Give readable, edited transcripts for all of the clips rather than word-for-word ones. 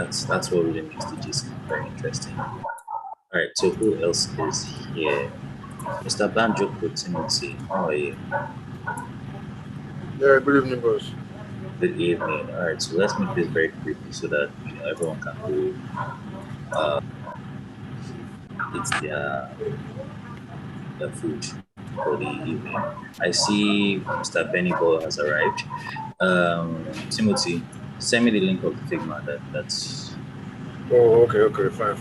That's what really makes the gist very interesting. All right, so who else is here? Mr. Banjoko Timothy, how are you? Yeah, good evening, boss. Good evening. All right, so let's make this very quick so that everyone can go eat their food for the evening. I see Mr. Benny Ball has arrived. Timothy, send me the link of the Figma. That's Oh, okay, fine.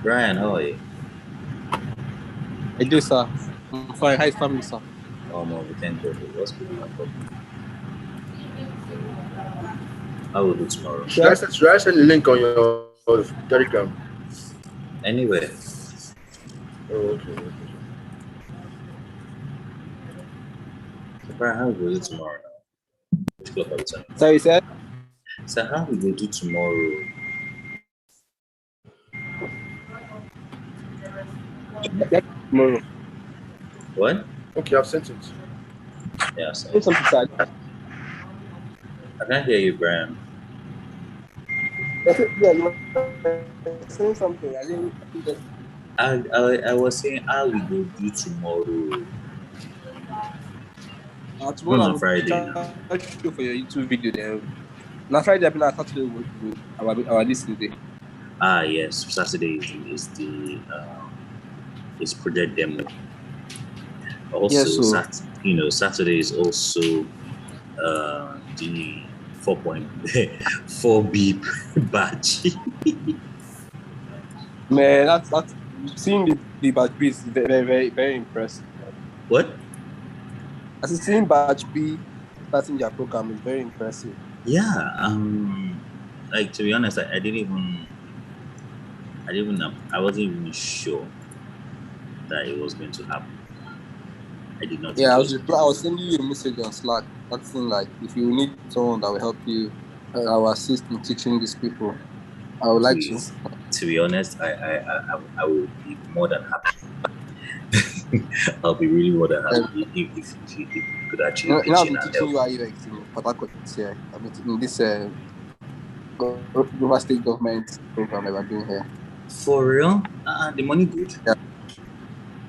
Brian. How are you? I do, sir. I'm fine. Hi, family, sir. We thank God. What's good, my bro? I will do tomorrow. Sure. Should I send the link on your Telegram? Anyway, Oh, okay. so Brian, how will we do tomorrow now? Which clock are we turning? Sorry, sir. So how we go do tomorrow? Tomorrow. What? Okay, I've sent it. Yeah, so Do something sad. I can't hear you, Brian. Yeah, you were saying something. I didn't. I was saying how we go do tomorrow. Tomorrow Not I on will Friday now. charge you for your YouTube video. Then, na Friday, I've been on Saturday. Our listening day. Ah, yes, Saturday is project demo. Yes, Also, so Saturday is also the 4.4 beep batch. man, that's seeing the batch B is very impressive. Man. What? As seeing batch B starting their program is very impressive. Yeah. Like to be honest, I wasn't even sure that it was going to happen. I did not think Yeah, it was. I was sending you a message on Slack. That's thing like if you need someone that will help you, I will assist in teaching these people. I would like to. To be honest, I will be more than happy. I'll be really more than happy if you could actually You know, pitch I've in been and teaching help. UX in Port Harcourt here. I've been in this River State government program that we're doing here. For real? The money good? Yeah.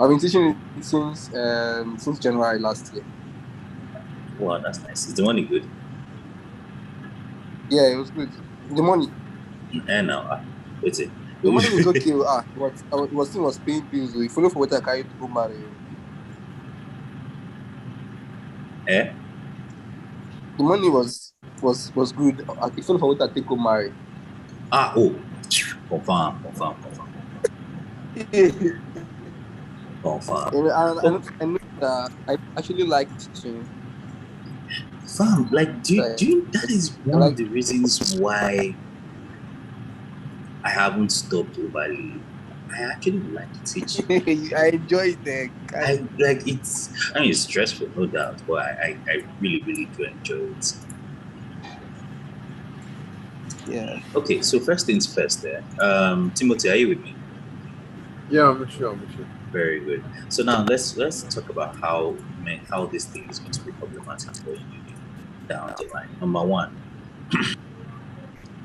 I've been teaching it since January last year. Wow, that's nice. Is the money good? Yeah, it was good. The money, And now, wait it. the money was okay. Was paying bills. You follow for what I carried to go marry. Eh? The money was good. You follow for what I take go marry. Oh. Confirm. Confirm. And Oh, I know that I actually like teaching. fam, like, do you, that is I one of like. the reasons why I haven't stopped overly. I actually like teaching. I enjoy it. I like I mean, it's stressful, no doubt, but I really, really do enjoy it. Yeah. Okay, so first things first there. Timothy, are you with me? Yeah, I'm with you. Very good. So now let's talk about how this thing is going to be problematic for you down the line. Number one,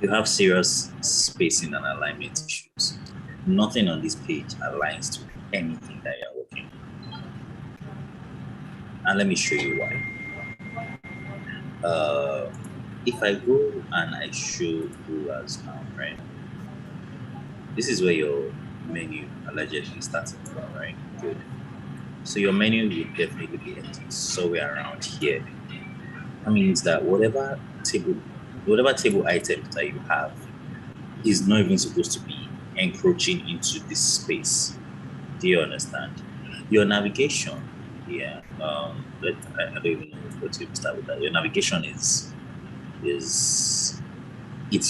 you have serious spacing and alignment issues. Nothing on this page aligns to anything that you're working on. And let me show you why. If I go and I show rulers now, right? This is where your menu allegedly started from, right? Good. So your menu will definitely be ending somewhere around here. That means that whatever table items that you have is not even supposed to be encroaching into this space. Do you understand? Your navigation, yeah. I don't even know where to start with that. Your navigation is it's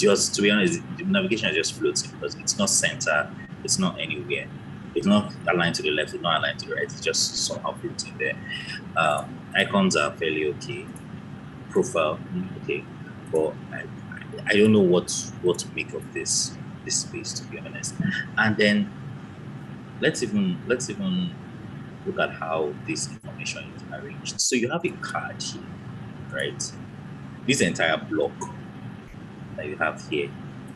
just, to be honest, the navigation is just floating because it's not center, it's not anywhere. It's not aligned to the left, it's not aligned to the right, it's just somehow floating there. Icons are fairly okay. Profile, okay. But I don't know what to make of this space, to be honest. And then let's even look at how this information is arranged. So you have a card here, right? This entire block that you have here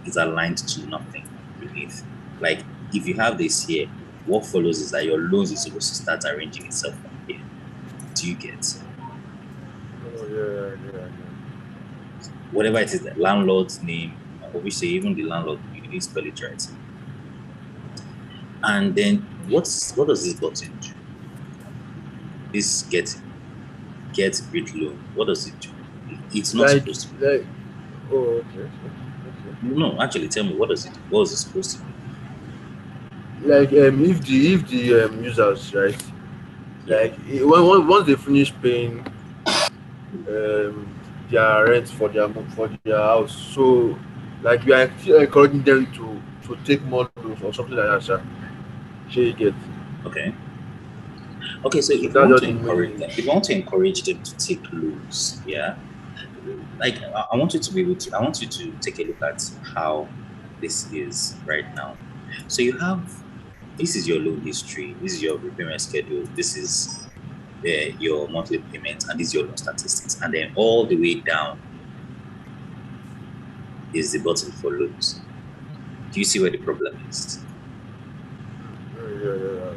is aligned to nothing beneath. Like if you have this here, what follows is that your loans is supposed to start arranging itself from here. Do you get? Oh, yeah. Whatever it is, the landlord's name, obviously even the landlord, you need to spell it right. And then what does this button do? This get bridge loan. What does it do? It's not Like, supposed to. oh, okay. No, actually, tell me what does it do? What is it supposed to do? Like, if the users, right, Yeah. like once they finish paying their rent for their house, so like we are still encouraging them to take more loans or something like that, sir. Sure, you get. Okay. Okay. So So if you that's want just to the encourage them, main. if you want to encourage them to take loans, yeah. Like I want you to be able to. I want you to take a look at how this is right now. So you have this is your loan history. This is your repayment schedule. This is your monthly payment, and this is your loan statistics. And then all the way down is the button for loans. Do you see where the problem is? Yeah.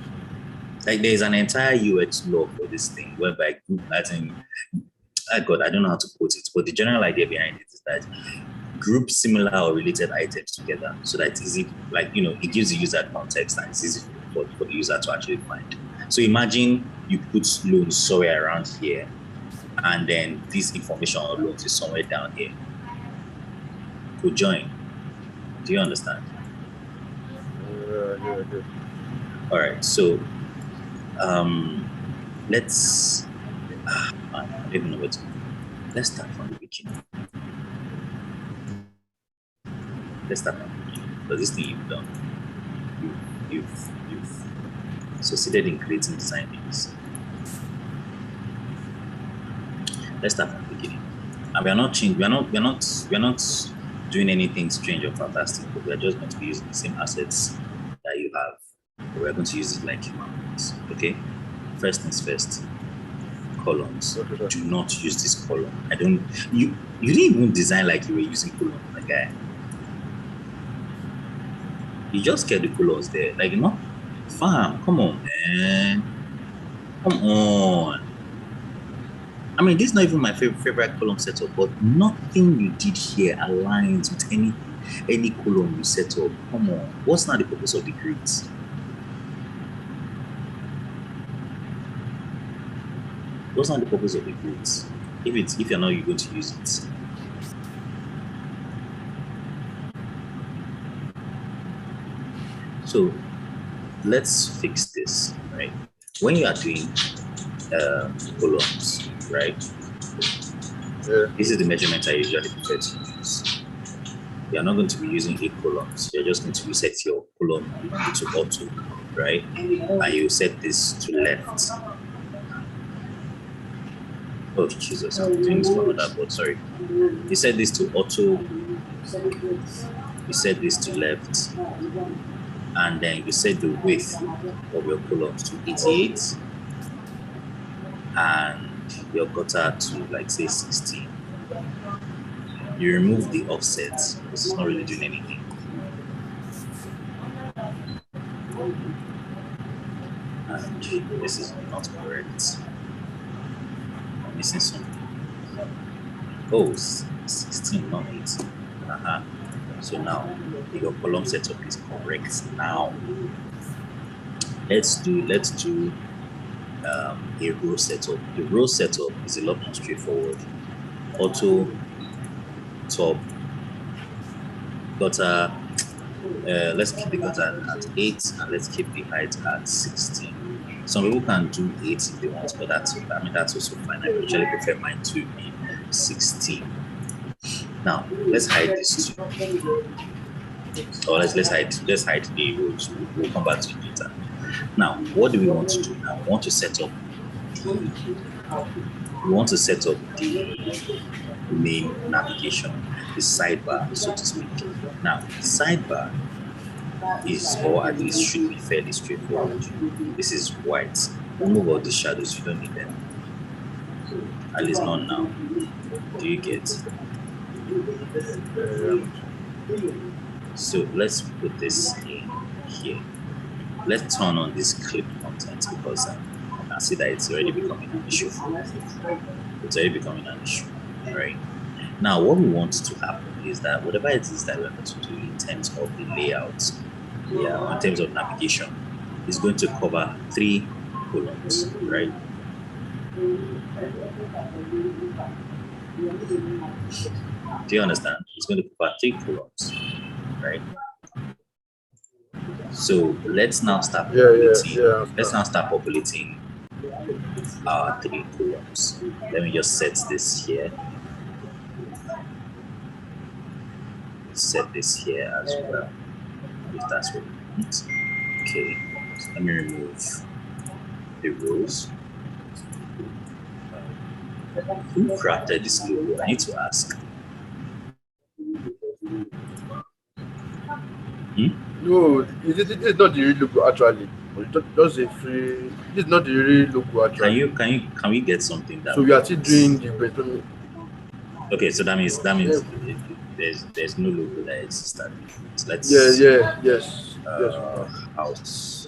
Like there's an entire UX law for this thing, whereby group, as in, God, I don't know how to quote it, but the general idea behind it is that group similar or related items together so that it's easy, like, it gives the user context and it's easy for the user to actually find. So imagine you put loans somewhere around here, and then this information on loans is somewhere down here. Could join. Do you understand? Yeah. All right. So let's I don't even know what to do. Let's start from the beginning. Because this thing you've done, you've succeeded in creating design things. Let's start from the beginning. And we're not doing anything strange or fantastic, but we're just going to be using the same assets that you have. But we're going to use it like human beings. Okay? First things first. Columns. Okay, Do not use this column. You didn't even design like you were using column, my guy. You just get the colors there. Like, fam, come on, man. Come on. I mean, this is not even my favorite column setup, but nothing you did here aligns with any column you set up. Come on. What's not the purpose of the grids? What's not the purpose of the grids? If you're not going to use it. So let's fix this, right? When you are doing columns, right? Yeah. This is the measurement I usually prefer to use. You're not going to be using 8 columns. You're just going to reset your column to auto, right? And you set this to left. Oh, Jesus, I'm doing this for another board, sorry. You set this to auto. You set this to left. And then you set the width of your columns to 88. And your gutter to, like, say 16. You remove the offset because it's not really doing anything. And this is not correct. I'm missing something. Oh, 16, not 18. So now your column setup is correct. Now let's do a row setup. The row setup is a lot more straightforward. Auto, top, gutter. Let's keep the gutter at 8 and let's keep the height at 16. Some people can do 8 if they want, but that's also fine. I usually prefer mine to be 16. Now let's hide this too. Or let's hide the rows. We'll come back to it later. Now, what do we want to do now? We want to set up the main navigation, the sidebar, so to speak. Now, the sidebar is, or at least should be, fairly straightforward. This is white. Remove all the shadows, you don't need them. At least not now. Do you get? So let's put this in here. Let's turn on this clip content because I can see that it's already becoming an issue. It's already becoming an issue. All right. Now, what we want to happen is that whatever it is that we're going to do in terms of the layout, in terms of navigation, is going to cover 3 columns, right? Do you understand? It's going to cover 3 columns, right? So let's now start populating. Let's now start populating our 3 columns. Let me just set this here. Set this here as well, if that's what we want. Okay, so let me remove the rows. Who crafted this logo? I need to ask. No, it's not the real logo actually. Just a free. It's not the real logo actually. Can we get something that? So we are still doing the brainstorming. Okay, so that means there's no logo that exists. So let's Yes. house.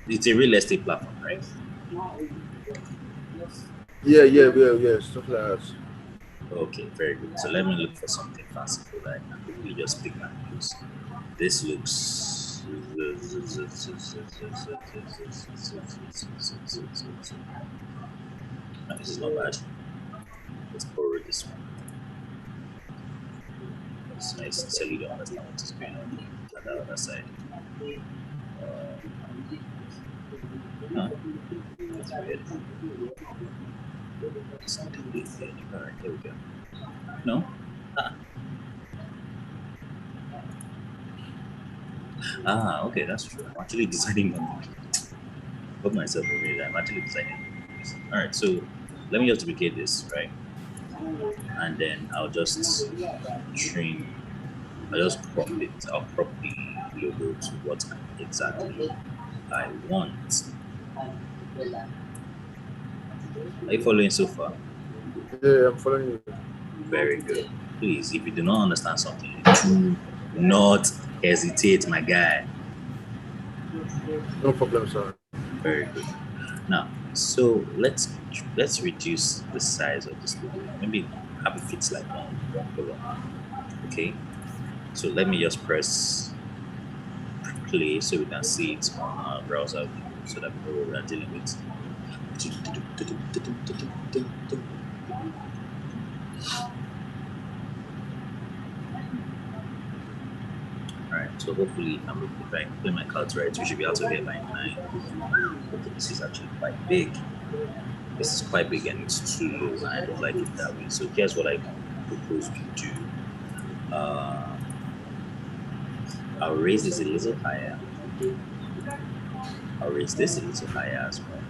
It's a real estate platform, right? Yeah, stuff like that. Okay, very good. So let me look for something fanciful that I can quickly just pick and use. This looks. No, this is not bad. Let's borrow this one. It's nice to tell you don't understand what is going on the other side. No, that's weird. Something weird. Alright, there we go. No? Okay, that's true. I'm actually designing on put myself a minute. I'm actually designing. Alright, so let me just duplicate this, right? And then I'll just trim. I'll just crop it. I'll crop the logo to what exactly I want. Are you following so far? Yeah, I'm following you. Very good. Please, if you do not understand something, do not hesitate, my guy. No problem, sir. Very good. Now, so let's reduce the size of this logo. Maybe have it fits like one column. Okay. So let me just press play so we can see it on our browser so that we know what we are dealing with. Alright, so hopefully if I play my cards right, we should be able to get by 9. Okay, this is actually quite big. This is quite big and it's too low and I don't like it that way. So here's what I propose we do. I'll raise this a little higher. I'll raise this a little higher as well.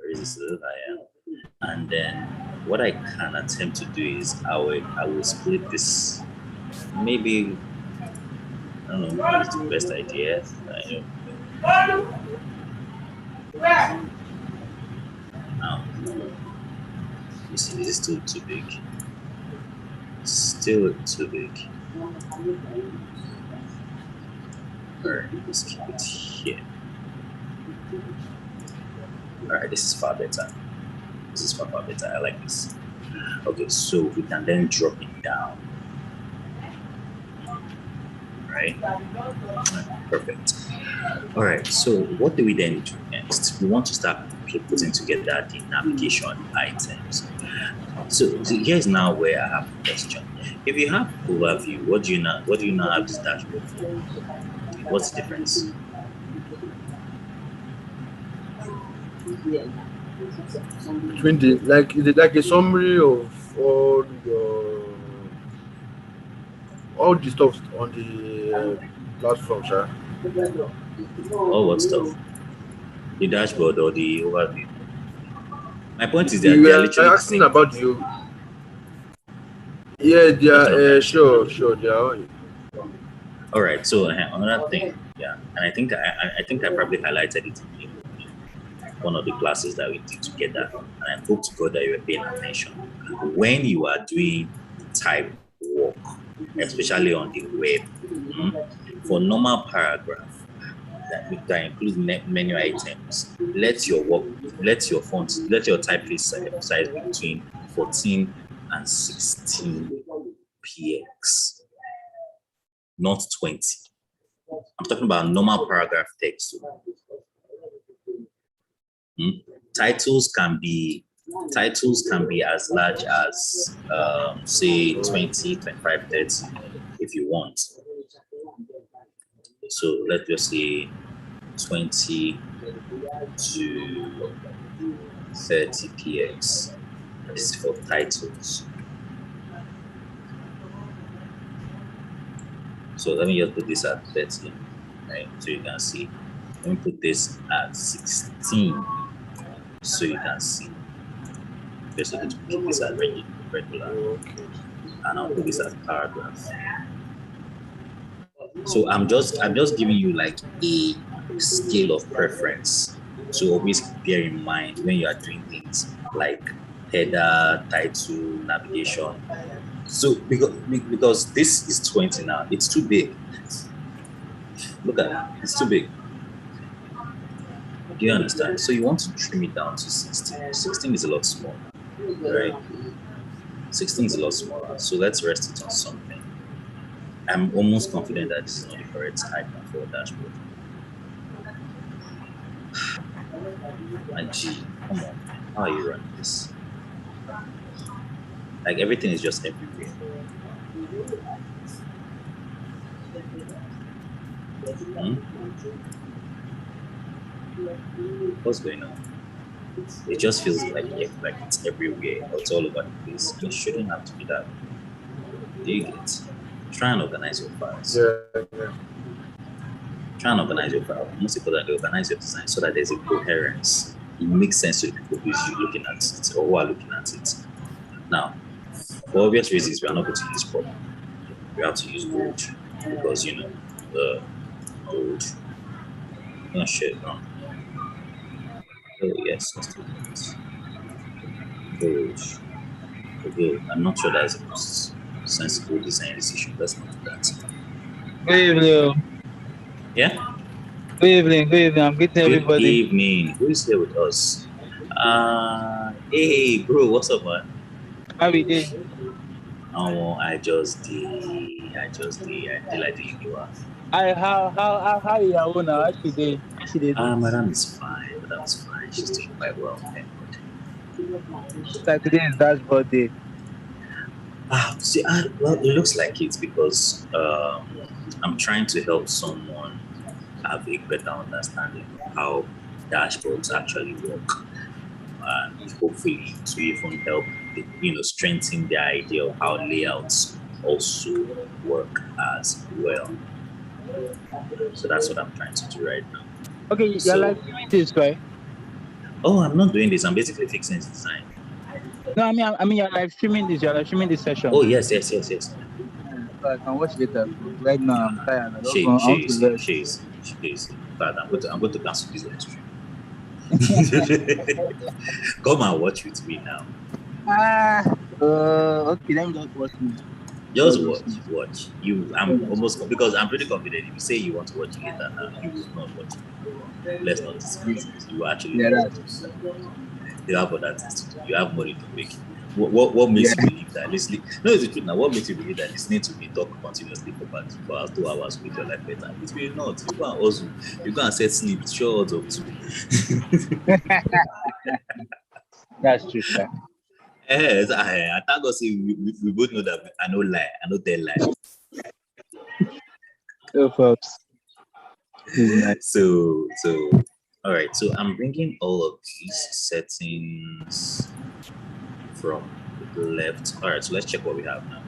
Raise this a little higher. And then what I can attempt to do is I will split this. Maybe I don't know what is the best idea. Now, you see, this is still too big. Still too big. Alright, let's keep it here. Alright, this is far better. This is far better. I like this. Okay, so we can then drop it down. Right? Perfect. Alright, so what do we then do next? We want to start putting together the navigation items. So here's now where I have a question. If you have overview, what do you now have this dashboard for? What's the difference? Between the is it like a summary of all the stuff on the platform, sir? Oh, what stuff? The dashboard or the overview? My point is that You they are were literally asking about you. Yeah, they are sure, they are. All right. So another thing, yeah, and I think I probably highlighted it. one of the classes that we did together, and I hope to God that you are paying attention. When you are doing type work, especially on the web, for normal paragraph that includes menu items, let your font, let your typeface size between 14 and 16 px, not 20. I'm talking about normal paragraph text. Titles can be as large as say 20, 25, 30 if you want. So let's just say 20 to 30 px. This is for titles. So let me just put this at 30, right? So you can see. Let me put this at 16, so you can see. Just going to keep this at regular, and I'll put this as paragraph. So I'm just giving you like a scale of preference. So always bear in mind when you are doing things like header, title, navigation. So because this is 20 now, it's too big. Look at it, it's too big. Do you understand? So you want to trim it down to 16. 16 is a lot smaller, right? 16 is a lot smaller. So let's rest it on something. I'm almost confident that this is not the correct icon for a dashboard. And gee, come on, how are you running this? Like everything is just everywhere. What's going on? It just feels like it's everywhere. It's all over the place. It shouldn't have to be that. Do you get? Try and organize your files. Yeah. Try and organize your file. Most importantly, organize your design so that there's a coherence. It makes sense to the people who's looking at it or who are looking at it. Now, for obvious reasons, we are not going to use problem. We have to use gold because the gold. I'm not sure. No. Oh yes, let's do that. Gold. Okay, I'm not sure that's the most sensible design decision. Let's not do that. Good evening. Yeah? Good evening. Good evening. I'm greeting everybody. Good evening. Who is here with us? Hey, bro, what's up, man? How we doing? Oh, I just did like the usual. How is your own now? How she did? Madam is fine. She's doing quite well. Thank God. Like today is dashboard day. Well, it looks like it because I'm trying to help someone have a better understanding of how dashboards actually work, and hopefully to even help, strengthen the idea of how layouts also work as well. So that's what I'm trying to do right now. Okay, you're like doing this, right? Oh, I'm not doing this. I'm basically fixing the design. No, I mean, you're live streaming this. You're live streaming this session. Oh yes. So I can watch later. Right now, I'm tired. She's. But I'm going to cancel this live stream. Come and watch with me now. Okay. Let me just watch me. Just watch. Because I'm pretty confident if you say you want to watch it later now, you will not watch it. Let's not discuss it. You actually you have other things to do. You have money to make. What makes you believe that listening? No, it's the truth now. What makes you believe that listening to me talk continuously for 2 hours will make your life better? It will not. You go and also you go and set sleep. Sure odds of 2. That's true, sir. I thank God say we both know that I no lie. I no tell lie. Oh, folks. Nice. So all right. So I'm bringing all of these settings from the left. All right. So let's check what we have now.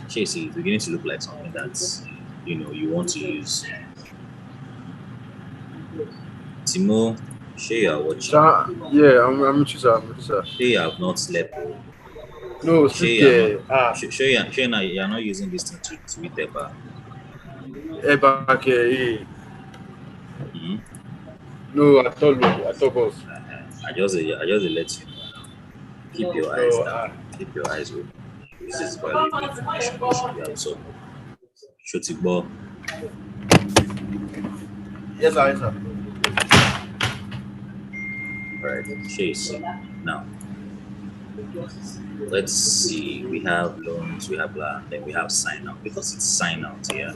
Chasey, it's beginning to look like something that's you want to use. Timo, sure you are watching. Yeah, I'm sure. Sure you have not slept. No, Sure you are not using this thing to eat Eba. Eba, okay. No, I told you. I told us. I just let you know. Keep your eyes No, down. Keep your eyes open. This is valuable information you should be absorbed. Shotigbo. yes, I answer. All right. Chase. Now, let's see. We have loans, we have land, then we have sign out. Because it's sign out here.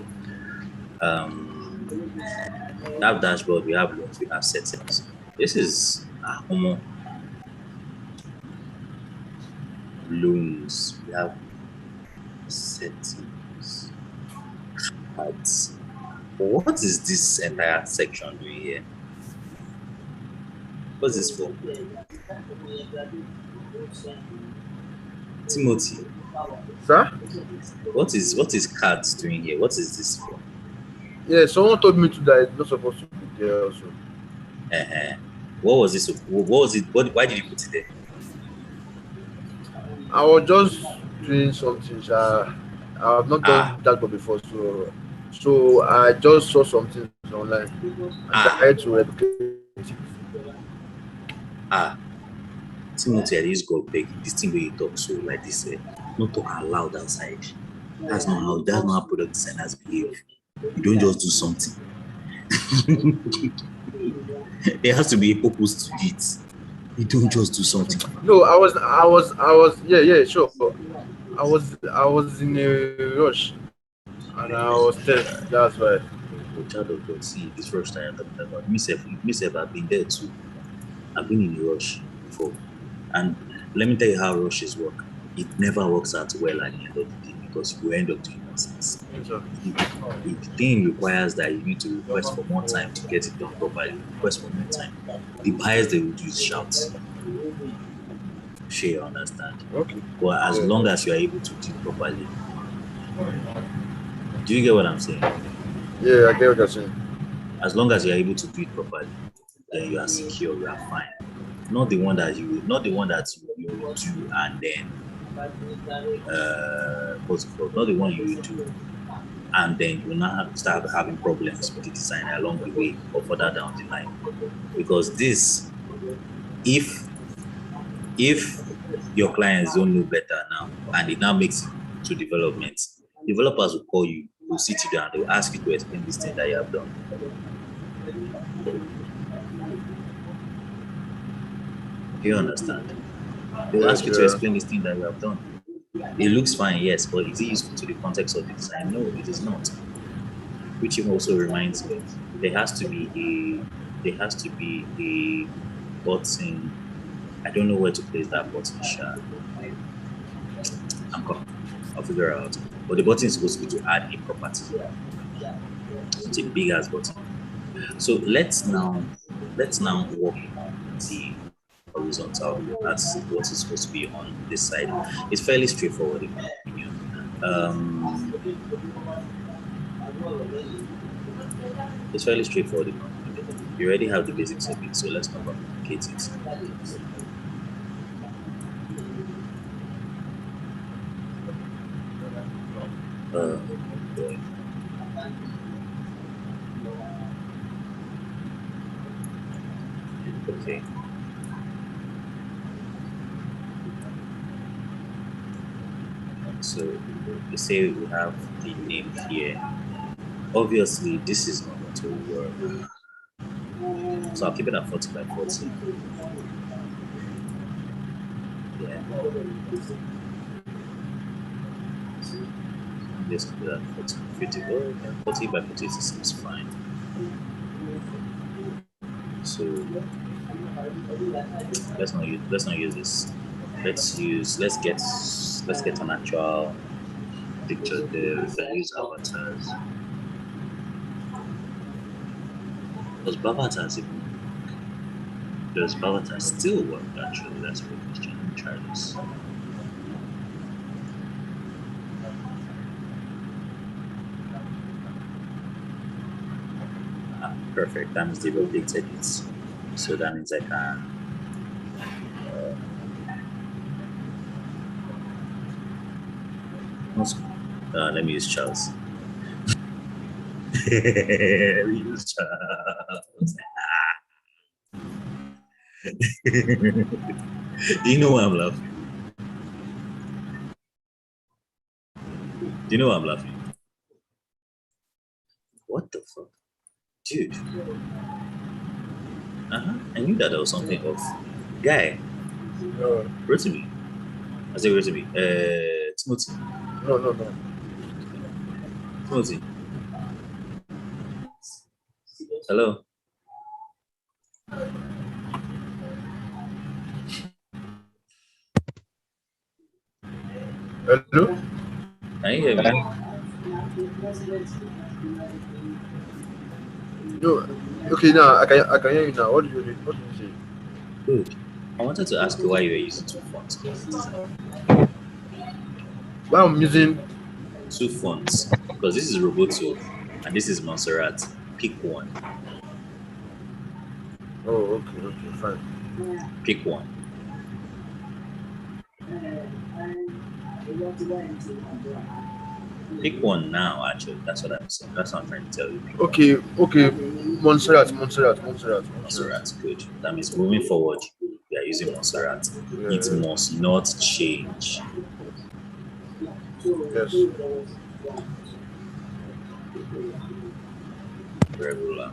We have dashboard, we have loans, we have settings. This is loans. We have settings. Right. What is this entire section doing here? What's this for? Timothy, Sir? what is cards doing here? What is this for? Yeah, someone told me to that it's not supposed to be there also. Uh-huh. What was this? What was it? Why did you put it there? I was just doing something. I have not Ah, done that before, so I just saw some things online. I tried ah, to replicate it. ah. Timothy, I just go beg this thing where you talk so like this. Not talk out loud outside. That's not how product designers behave. You don't just do something. There has to be a purpose to it. You don't just do something. No, yeah, yeah, sure. I was in a rush and I was tense. That's why. Oh, child of God, see this rush that you're talking about. Me self, I've been there too. I've been in a rush before. And let me tell you how rushes work. It never works out well at the end of the day because you end up doing nonsense. So, If, if the thing requires that you need to request for more time to get it done properly, request for more time. The bias they will do is shout. Sure, you understand. okay. But as Yeah, long as you are able to do it properly, do you get what I'm saying? yeah, I get what you're saying. As long as you are able to do it properly, then you are secure, you are fine. Not the one that you will do and then what's it called? Not the one you will do and then you will now start having problems with the designer along the way or further down the line. Because this, if if your clients don't know better now and it now makes it to development, developers will call you, will sit you down, they will ask you to explain this thing that you have done. Do you understand? They will ask Yes, you to yeah. explain this thing that you have done. It looks fine, yes, but is it useful to the context of the design? No, it is not. Which also reminds me, there has to be a button. I don't know where to place that button, Sha. I'm coming. I'll figure it out. But the button is supposed to be to add a property. It's a big ass button. So let's now work on the horizontal view. That's what is supposed to be on this side. It's fairly straightforward in my opinion. Um, it's fairly straightforward in my opinion. You already have the basics of it, so let's not complicate it. Boy. Okay. So you say we have the name here. Obviously, this is not going to work. So I'll keep it at 40 by 40. Yeah. Let's keep it at 40 by 50. Oh, okay. 40 by 50 seems fine. So let's not use this. Let's get an actual picture there. We can use avatars. Does Bavatar even work? Does Bavatar still work actually? That's a good question. Let me try this. Perfect. That means they've updated it. So that means I can let me use Charles. Let me use Charles. Do you know why I'm laughing? Do you know why I'm laughing? What the fuck? Dude. I knew that there was something off. Guy, Rotimi. I say Rotimi. Timothy. No. Timothy. Hello. Hello? Can you hear me? No. Okay, now I can hear you now. What did you say? Good. I wanted to ask you why you were using two fonts. Well, I'm using. Two fonts. Because this is Roboto and this is Montserrat. Pick one. Oh, okay, fine. Pick one. Pick one now, actually. That's what I'm saying. That's what I'm trying to tell you. Okay. Montserrat. Montserrat, good. That means moving forward, we are using Montserrat. Yeah. It must not change. Yes. Regular.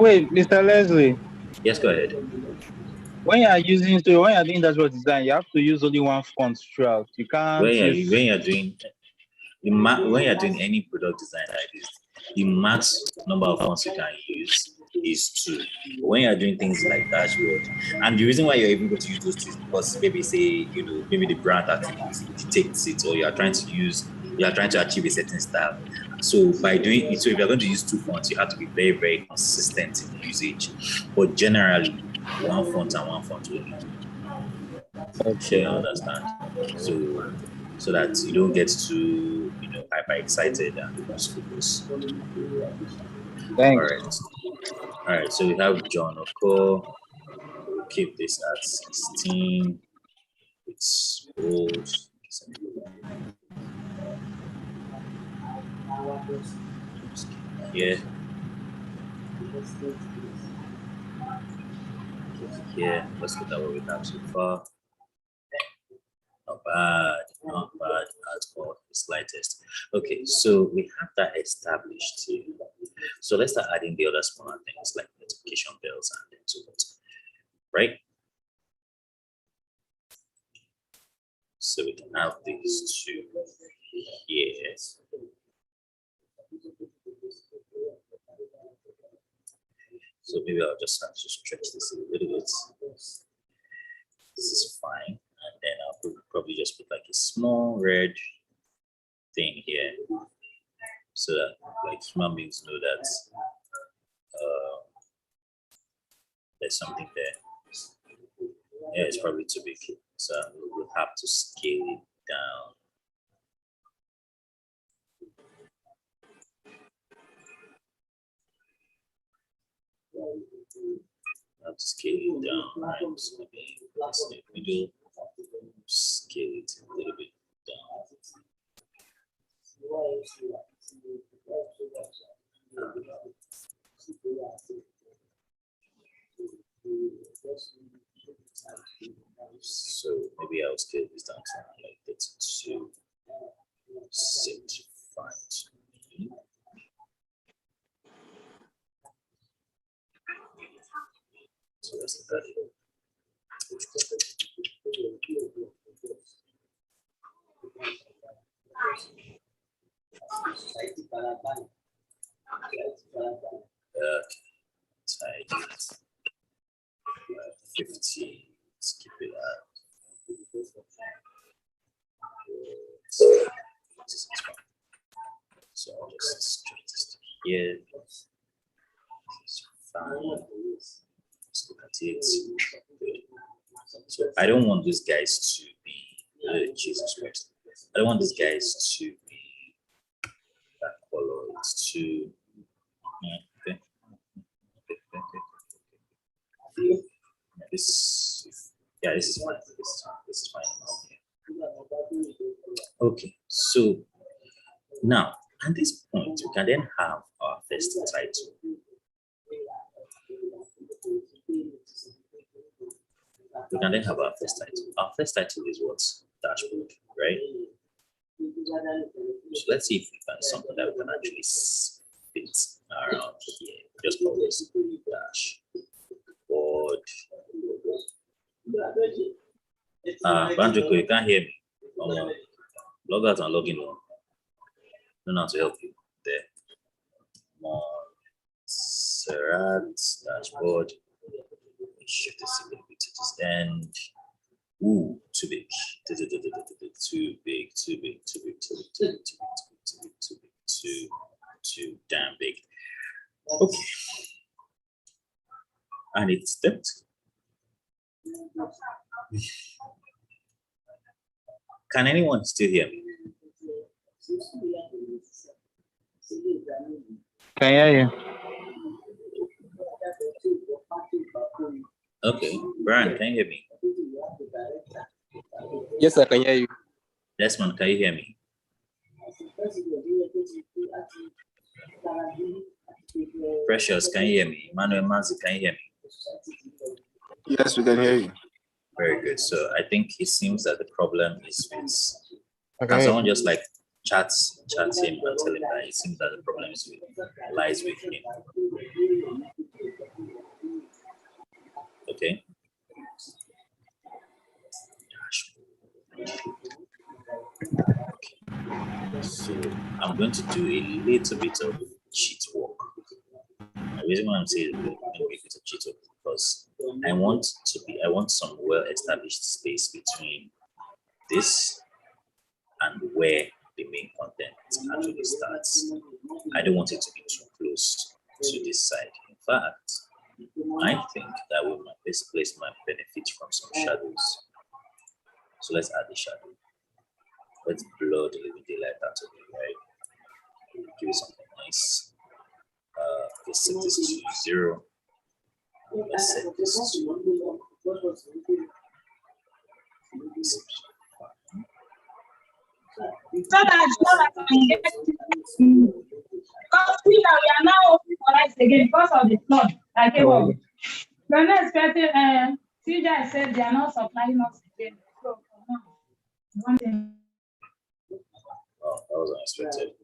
Wait, Mr. Leslie. Yes, go ahead. When you are doing dashboard design, you have to use only one font throughout. You can't When use. you're doing any product design like this, the max number of fonts you can use is two. When you're doing things like dashboard, and the reason why you're even going to use those two is because maybe maybe the brand activity dictates it, or you are trying to achieve a certain style. So if you're going to use two fonts, you have to be very, very consistent in the usage. But generally, one font and one font only. Sure, you understand. So that you don't get too hyper excited and lose focus. Thanks. All right. So we have John Oko. We'll keep this at 16. It's bold. Here. Here. Let's look at what we have so far. Not bad at all, the slightest. Okay, so we have that established too. So let's start adding the other smaller things like notification bells and then so forth, right? So we can have these two here. So maybe I'll just have to stretch this a little bit. This is fine. And then I'll probably just put like a small red thing here so that like human beings know that there's something there. Yeah, it's probably too big. So we'll have to scale it down. Have to scale it down, right? So maybe let's say middle, scale it a little bit down. So maybe I'll scale this down to like 32, 75. So that's the value. Tight. 50. Let's keep it at. So I'll just stretch this to here. This is fine. Let's look at it. Good. So I don't want these guys to be Jesus Christ. I don't want these guys to be that color. It's too okay. This is fine. This is fine. Okay, so now at this point we can then have our first title. We can then have our first title. Our first title is what? Dashboard, right? So let's see if we find something that we can actually fit around here. Just call this dashboard. Banjoko, you can't hear me. Log out and log in. I don't know how to help you there. Montserrat dashboard. Shift this a little bit to this end. Ooh, too big. Too big, too big, too big, too big, too big, too damn big. Okay. And it's stepped. Can anyone still hear me? Can hear you. Okay, Brian, can you hear me? Yes, I can hear you. Desmond, can you hear me? Precious, can you hear me? Manuel Manzi, can you hear me? Yes, we can hear you. Very good. So I think it seems that the problem is with. Okay. Can someone just like chat him and tell him that it seems that the problem is lies with him. Okay. So I'm going to do a little bit of cheat work. The reason why I'm saying a little bit of cheat work because I want some well-established space between this and where the main content actually starts. I don't want it to be too close to this side. In fact, I think that this place might benefit from some shadows. So let's add the shadow. Let's blur the living daylight out of it, right? Give it something nice. Let's set this to 0. Let's set this to so that I can get because we are now open for lights again because of the flood that came up. We're not expecting CJ said they are not supplying us again. So one thing. Oh, that was unexpected.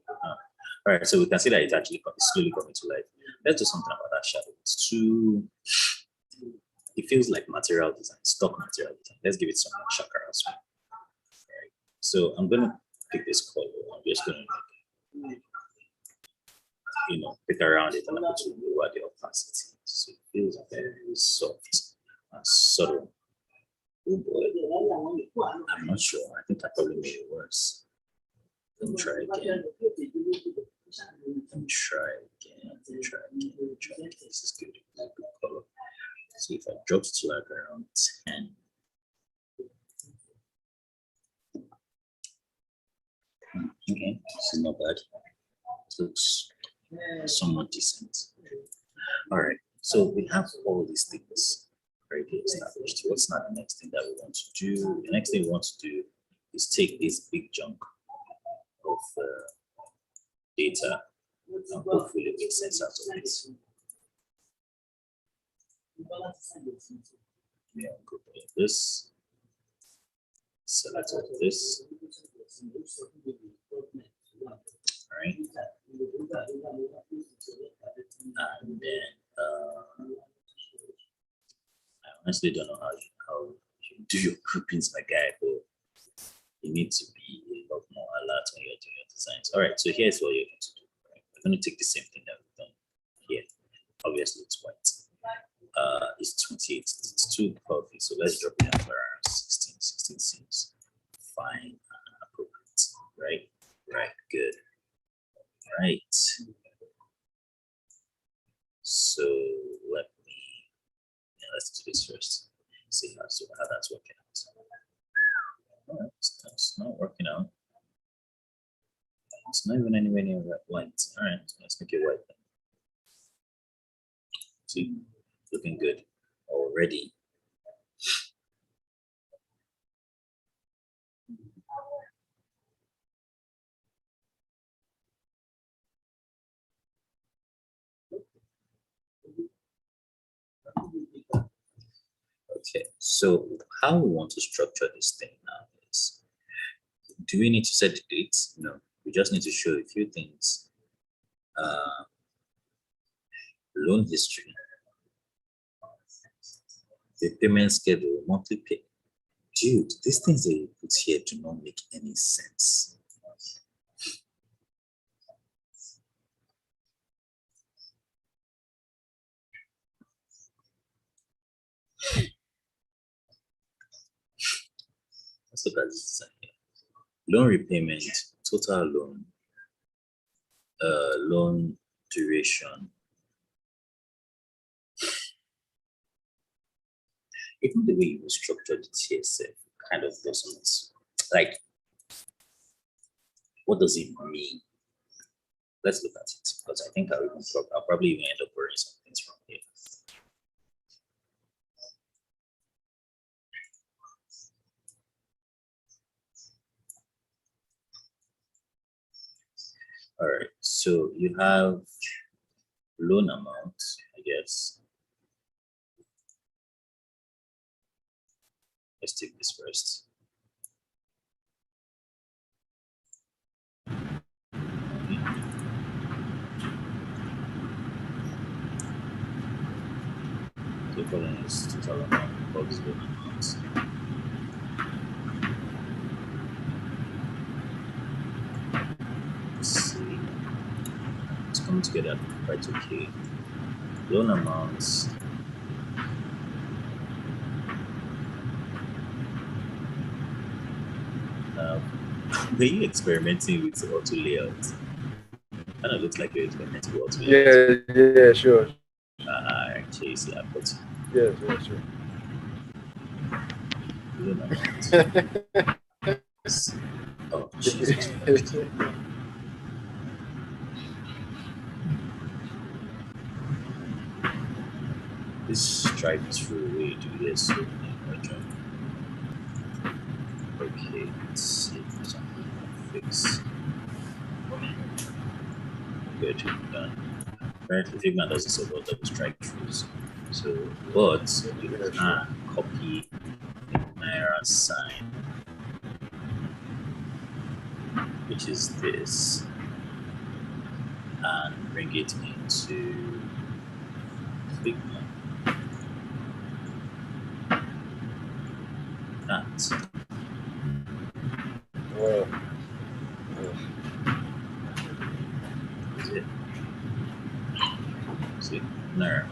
All right, so we can see that it's actually slowly coming to life. Let's do something about that shadow. It's too. It feels like material design, stock material design. Let's give it some chakra as well. All right. So I'm gonna pick this color. I'm just gonna, pick around it and I'm going to lower the opacity. So it feels very soft and subtle. Oh boy, I'm not sure. I think I probably made it worse. Let me try again. Let me try again. This is good. Good color. See if I drop it to like around 10. Okay, this is not bad. It looks somewhat decent. All right, so we have all these things already established. What's not the next thing that we want to do? The next thing we want to do is take this big chunk of data and hopefully make sense out of it. Yeah, go for this. Select all of this. All right. And then I honestly don't know how you do your groupings, my guy, but you need to be a lot more alert when you're doing your designs. All right, so here's what you're going to do. Right? We're going to take the same thing that we've done here. Obviously, it's white. It's 28. It's too puffy, so let's drop it down to around 16. 16 seems fine and appropriate. Right? Right, good. Right. So let's do this first. See how that's working out. All right, that's not working out. It's not even anywhere near white. All right, let's make it white then. See, looking good already. Okay. Okay, so how we want to structure this thing now is, do we need to set the dates? No, we just need to show a few things. Loan history, the payment schedule, monthly pay. Dude, these things that you put here do not make any sense. Let's look at this design here. Loan repayment, total loan, loan duration. Even the way you structure the TSF kind of doesn't, like, what does it mean? Let's look at it, because I think I'll probably even end up borrowing some things from here. All right, so you have loan amount, I guess. Let's take this first. The following is total amount, all these loan amounts. Let's see. It's coming together quite okay. Loan amounts. Were you experimenting with auto layout? Kind of looks like you're experimenting with auto layout. Yeah, sure. Actually, see, I've got Yes, sure. loan amount. Oh, Jesus Christ. This strike through way to here, so okay, let's see if something fix. Good, done. Apparently, Figma doesn't support double strike throughs. So, but you can copy the Naira sign, which is this, and bring it into Figma. That. Well, Is it? See, Naira.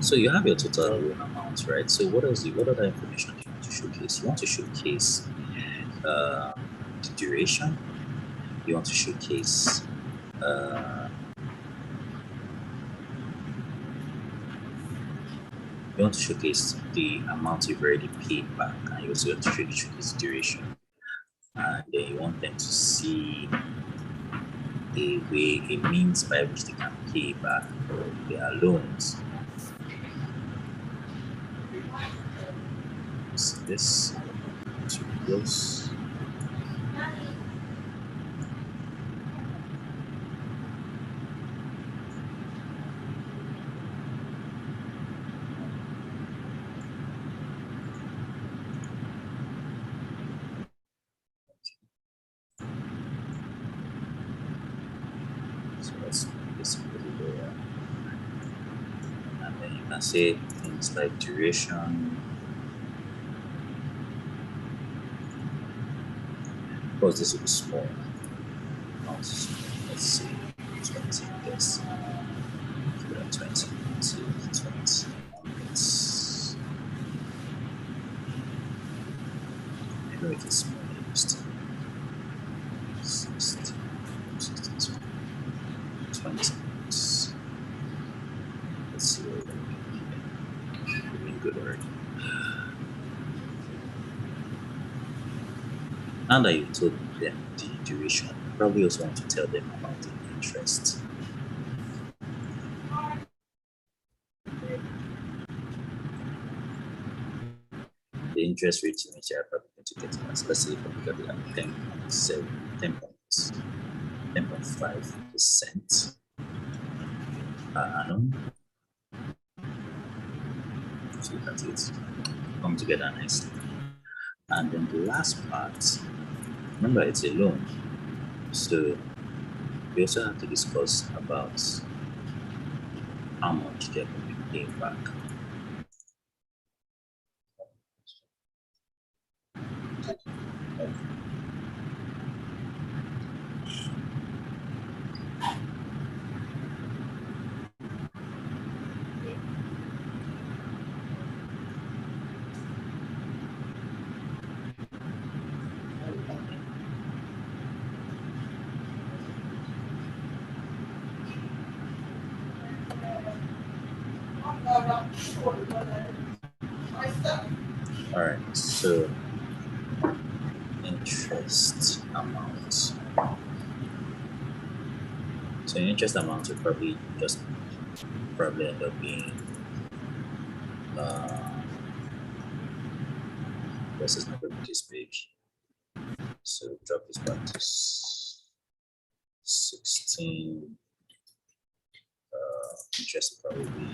So you have your total loan amount, right? So what other information do you want to showcase? You want to showcase the duration. You want to showcase the amount you've already paid back, and you also want to showcase duration. And then you want them to see a means by which they can pay back their loans. So this too close. So let's make this a little lower. And then you can say things like duration. Of course, this will be small. Not small. Let's see. 20 this. Give it a 20 to 20. Let's make it small. 60, 60, 20. Let's see what we're doing good already. Now that you've told them the duration, you probably also want to tell them about the interest. The interest rate you are probably going to get as, let's say, probably at 10.7, 10.5% per annum. look at it come together nicely. And then the last part, remember it's a loan. So we also have to discuss about how much they're going to be paying back. All right, so interest amount. So interest amount will probably end up being this is not going to be this page. So drop this back to 16. Interest probably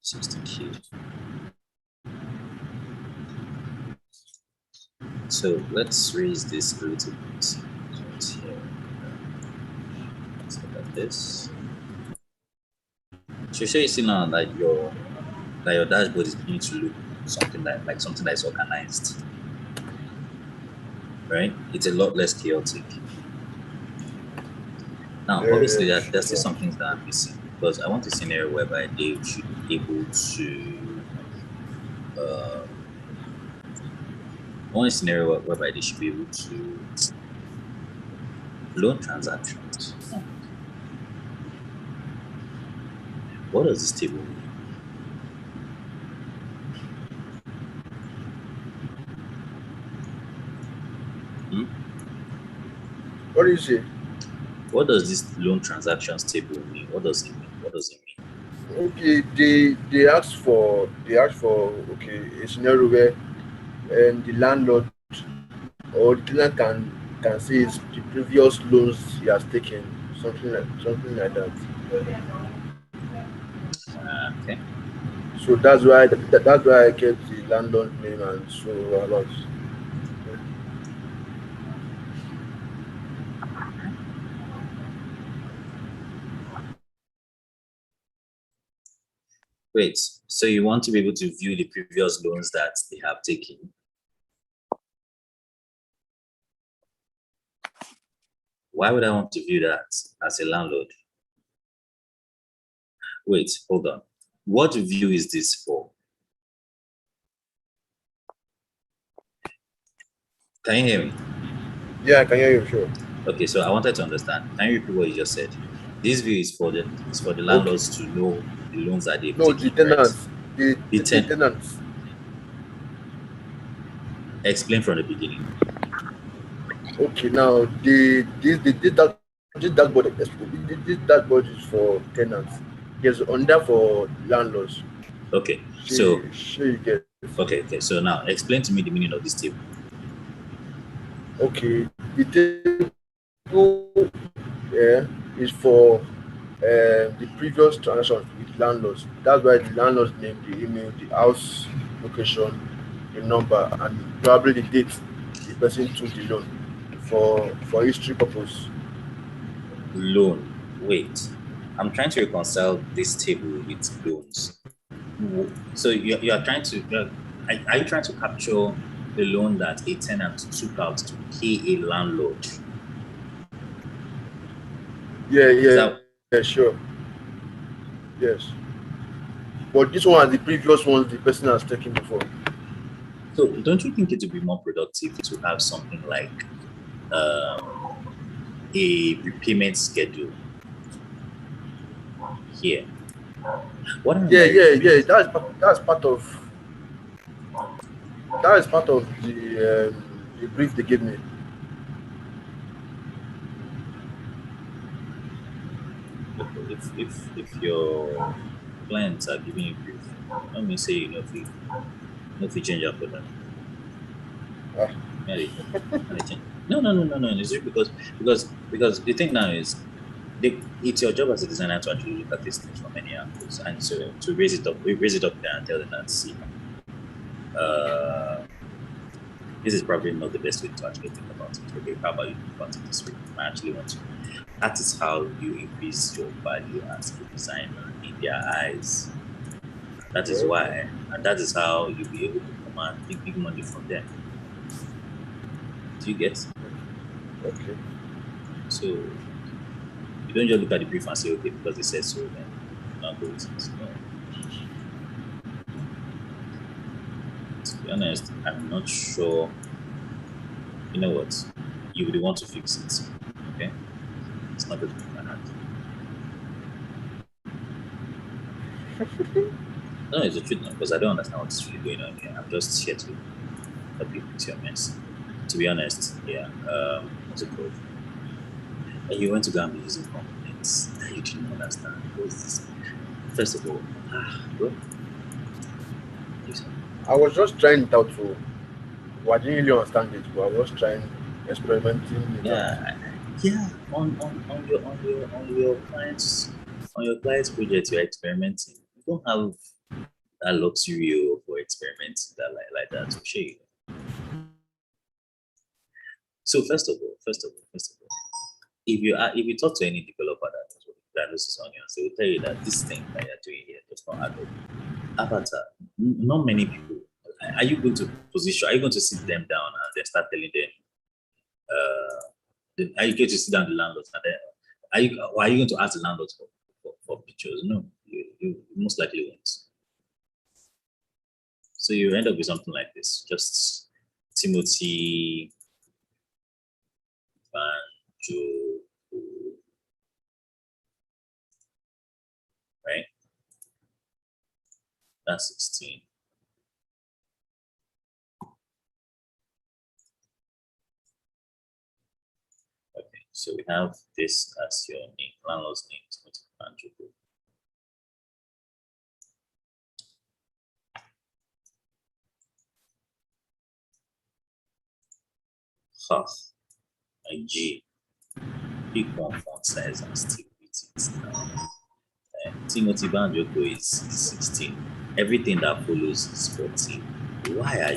60K. So let's raise this a little bit. Right here. Let's look at this. So you see now that your dashboard is beginning to look something like something that's organized, right? It's a lot less chaotic. Now, obviously, there's still some things that I'm missing because I want a scenario whereby they should be able to. I want a scenario whereby they should be able to loan transactions. What does this table mean? What do you say? What does this loan transactions table mean? What does it mean? Okay, they ask for okay a scenario where the landlord or the tenant can say it's the previous loans he has taken, something like that. Okay. So that's why that's why I kept the landlord name and so about. Wait, so you want to be able to view the previous loans that they have taken? Why would I want to view that as a landlord? Wait, hold on. What view is this for? Can you hear me? Yeah, I can hear you, sure. Okay, so I wanted to understand. Can you repeat what you just said? This view is for the landlords to know the loans that they've taken. The tenants. Right? The tenants. Explain from the beginning. Okay, now this dashboard is for tenants. There's under for landlords. Okay, so you get. Okay. So now explain to me the meaning of this table. Okay, the table is for the previous transactions with landlords. That's why the landlord's name, the email, the house location, the number, and probably the date the person took the loan for history purpose. Loan. Wait, I'm trying to reconcile this table with loans. So you are trying to are you trying to capture the loan that a tenant took out to pay a landlord? Yeah, sure. Yes. But this one and the previous ones the person has taken before. So don't you think it would be more productive to have something like a repayment schedule here? Yeah. That's part of the brief they gave me. If your clients are giving you brief, let me say if you change up for them. No. It's just because the thing now is it's your job as a designer to actually look at these things from many angles and to raise it up there and tell them that, see, this is probably not the best way to actually think about it. Okay, how about you think about it this way? I actually want to. That is how you increase your value as a designer in their eyes. That is why, and that is how you'll be able to command big money from them. Do you get? Okay. So you don't just look at the brief and say, okay, because they said so, then I'll go with it. No. To be honest, I'm not sure. You know what? You would want to fix it. Okay? It's not going to be my hand. No, it's the truth now, because I don't understand what's really going on here. I'm just here to help you fix your mess. To be honest, yeah. What's it called? And you went to go and be using components that you didn't understand. What's this? First of all, bro. I was just trying it out to. I didn't really understand it, but I was trying experimenting it out. Yeah. On your clients project, you're experimenting. You don't have that luxury for experimenting that like that to show you. So first of all, if you talk to any developer that loses onions, they will tell you that this thing that you're doing here does not add up. Avatar, not many people. Are you going to sit them down and then start telling them? Are you going to sit down the landlords and then are you going to ask the landlords for pictures? No, you most likely won't. So you end up with something like this. Just Timothy Banjo, right? That's 16. Okay, so we have this as your name, landlord's name, Timothy Banjo. A G. Pick one font size and stick with it. Timothy Banjoko is 16. Everything that follows is 14. Why are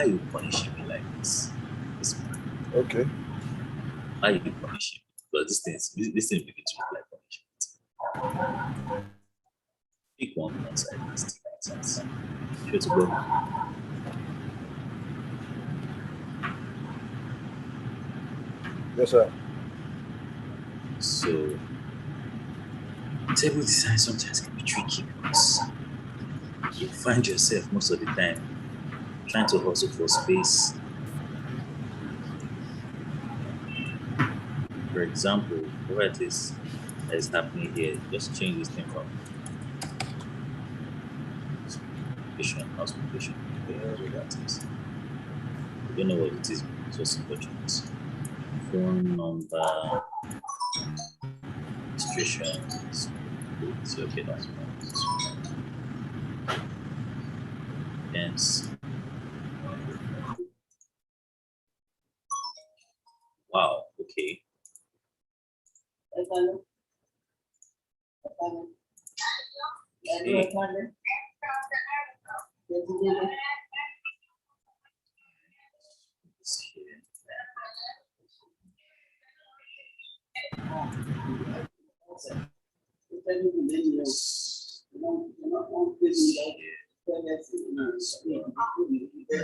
you punishing me like this? Okay. Why are you punishing me? Because this thing begins to look like punishment. Pick one font size and stick with it. Sure to go. Yes, sir. So table design sometimes can be tricky because you find yourself most of the time trying to hustle for space. For example, what it is that is happening here, just change this thing from house location. Okay, that's what that is. I don't know what it is, it's just unfortunate. Phone number, registration, it's okay, that's fine. Yes. Wow, okay. Okay.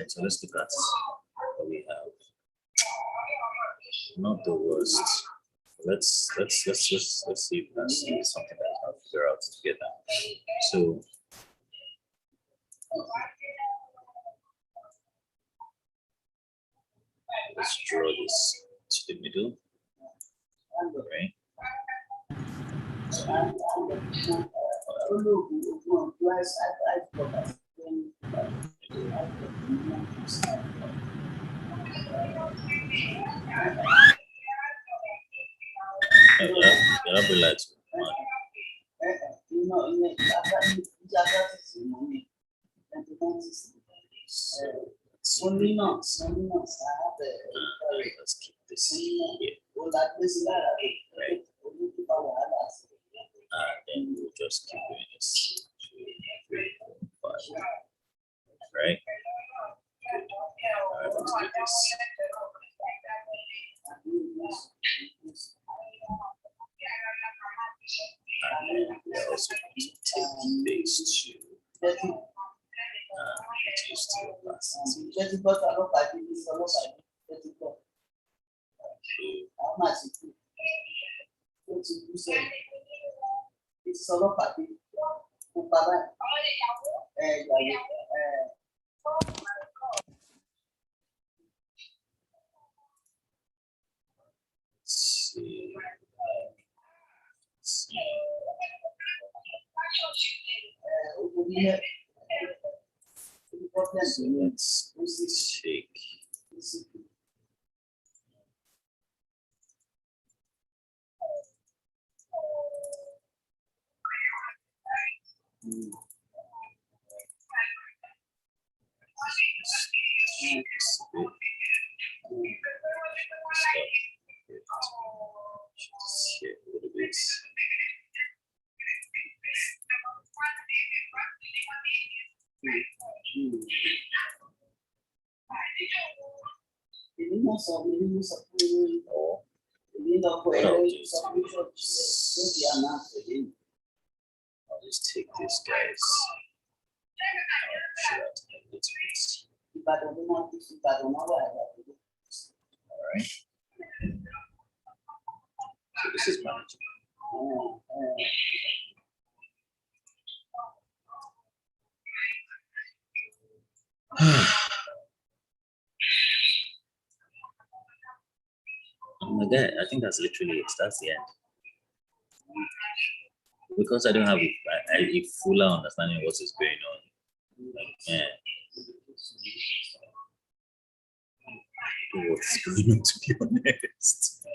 So let's look at what we have. Not the worst. Let's see if we can see something that I'll figure out together. So let's draw this to the middle. Right. Be like let's keep this here. Right. just keep doing this. 2, 3, 4, 5. Right? Good. Now I want to do this. And then we're also going to take these two reduce to opacity. See. So let's take this bit. Just here a little bit. Or what I'll do is I'll just take this, guys. I'll show that a little bit. All right. So this is manageable. Oh my God, I think that's literally it. That's the end. Because I don't have a fuller understanding of what is going on. Like, man, what's going on, to be honest.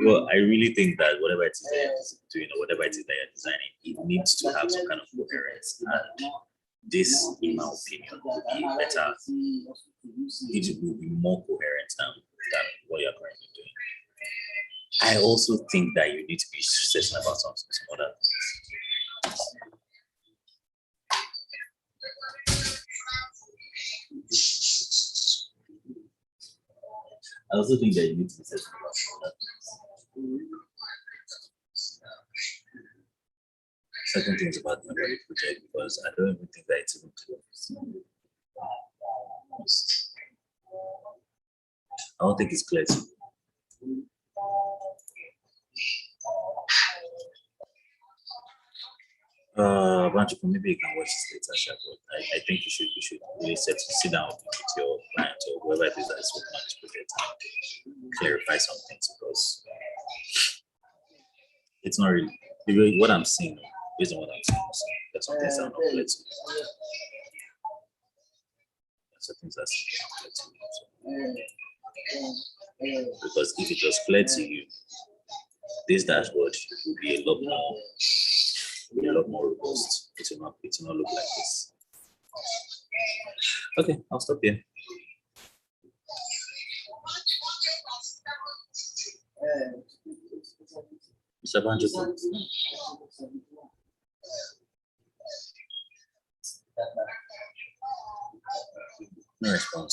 Well, I really think that whatever it is that you're doing or whatever it is that you're designing, it needs to have some kind of coherence. And this, in my opinion, will be better. It will be more coherent than what you're currently doing. I also think that you need to be certain about some other things. I also think that you need to be certain about some other things. Certain things about the project, because I don't even think that it's even close. I don't think it's clear to me. Bunch of maybe you can watch this later, but I think you should really sit down with your client or whoever it is that is working on this project and clarify some things, because it's not really what I'm seeing. Based on what I'm seeing, there's some things that are not clear to me. There's some things that's not clear to me. Because if it was clear to you, this dashboard would be a lot more robust. It will not look like this. Okay, I'll stop here. Mr. Banjo. No response.